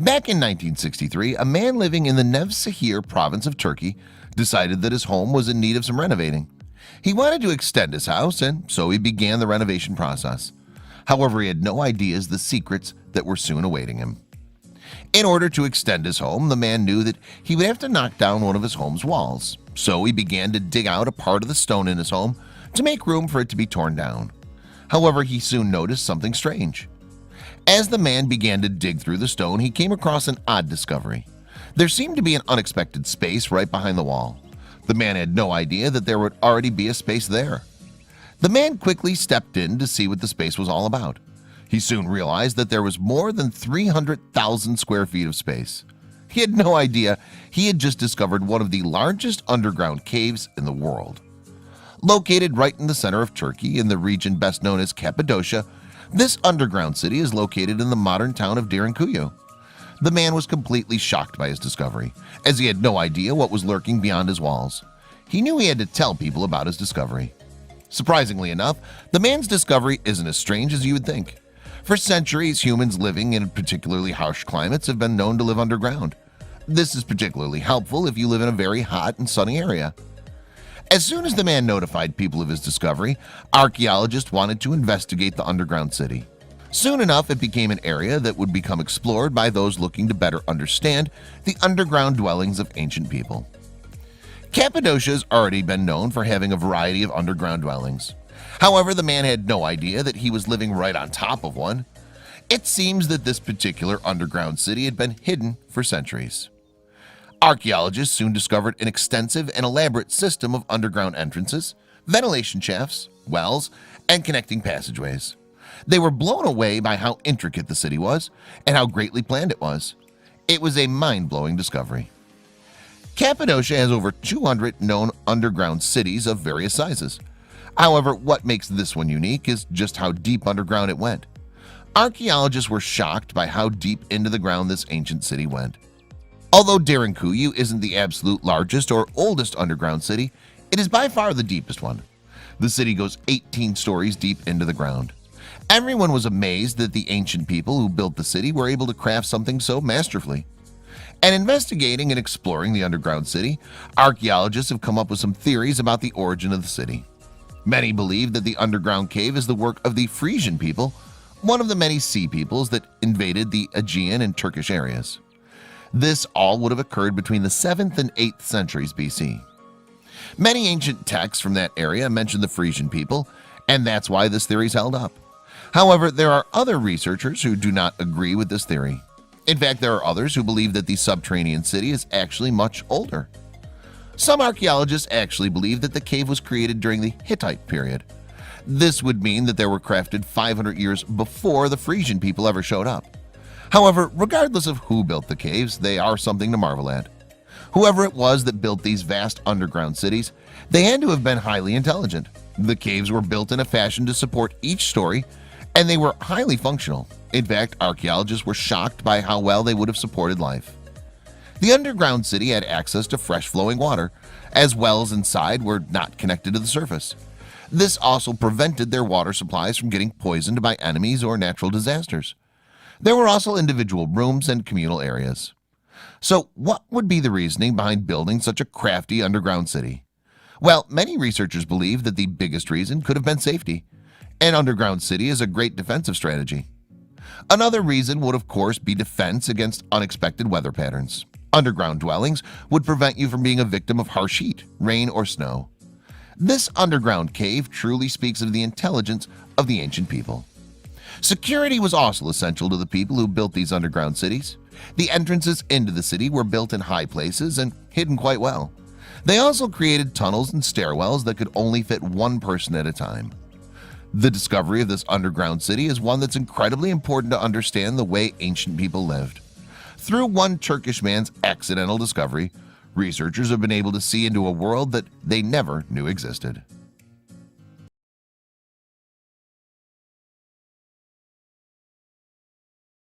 Back in 1963, a man living in the Nevşehir province of Turkey decided that his home was in need of some renovating. He wanted to extend his house, and so he began the renovation process. However, he had no ideas the secrets that were soon awaiting him. In order to extend his home, the man knew that he would have to knock down one of his home's walls. So he began to dig out a part of the stone in his home to make room for it to be torn down. However, he soon noticed something strange. As the man began to dig through the stone, he came across an odd discovery. There seemed to be an unexpected space right behind the wall. The man had no idea that there would already be a space there. The man quickly stepped in to see what the space was all about. He soon realized that there was more than 300,000 square feet of space. He had no idea he had just discovered one of the largest underground caves in the world. Located right in the center of Turkey in the region best known as Cappadocia, this underground city is located in the modern town of Derinkuyu. The man was completely shocked by his discovery, as he had no idea what was lurking beyond his walls. He knew he had to tell people about his discovery. Surprisingly enough, the man's discovery isn't as strange as you would think. For centuries, humans living in particularly harsh climates have been known to live underground. This is particularly helpful if you live in a very hot and sunny area. As soon as the man notified people of his discovery, archaeologists wanted to investigate the underground city. Soon enough, it became an area that would become explored by those looking to better understand the underground dwellings of ancient people. Cappadocia has already been known for having a variety of underground dwellings. However, the man had no idea that he was living right on top of one. It seems that this particular underground city had been hidden for centuries. Archaeologists soon discovered an extensive and elaborate system of underground entrances, ventilation shafts, wells, and connecting passageways. They were blown away by how intricate the city was and how greatly planned it was. It was a mind-blowing discovery. Cappadocia has over 200 known underground cities of various sizes. However, what makes this one unique is just how deep underground it went. Archaeologists were shocked by how deep into the ground this ancient city went. Although Derinkuyu isn't the absolute largest or oldest underground city, it is by far the deepest one. The city goes 18 stories deep into the ground. Everyone was amazed that the ancient people who built the city were able to craft something so masterfully. And investigating and exploring the underground city, archaeologists have come up with some theories about the origin of the city. Many believe that the underground cave is the work of the Frisian people, one of the many sea peoples that invaded the Aegean and Turkish areas. This all would have occurred between the 7th and 8th centuries BC. Many ancient texts from that area mention the Frisian people, and that's why this theory is held up. However, there are other researchers who do not agree with this theory. In fact, there are others who believe that the subterranean city is actually much older. Some archaeologists actually believe that the cave was created during the Hittite period. This would mean that they were crafted 500 years before the Frisian people ever showed up. However, regardless of who built the caves, they are something to marvel at. Whoever it was that built these vast underground cities, they had to have been highly intelligent. The caves were built in a fashion to support each story, and they were highly functional. In fact, archaeologists were shocked by how well they would have supported life. The underground city had access to fresh flowing water, as wells inside were not connected to the surface. This also prevented their water supplies from getting poisoned by enemies or natural disasters. There were also individual rooms and communal areas. So what would be the reasoning behind building such a crafty underground city? Well, many researchers believe that the biggest reason could have been safety. An underground city is a great defensive strategy. Another reason would of course be defense against unexpected weather patterns. Underground dwellings would prevent you from being a victim of harsh heat, rain, or snow. This underground cave truly speaks of the intelligence of the ancient people. Security was also essential to the people who built these underground cities. The entrances into the city were built in high places and hidden quite well. They also created tunnels and stairwells that could only fit one person at a time. The discovery of this underground city is one that's incredibly important to understand the way ancient people lived. Through one Turkish man's accidental discovery, researchers have been able to see into a world that they never knew existed.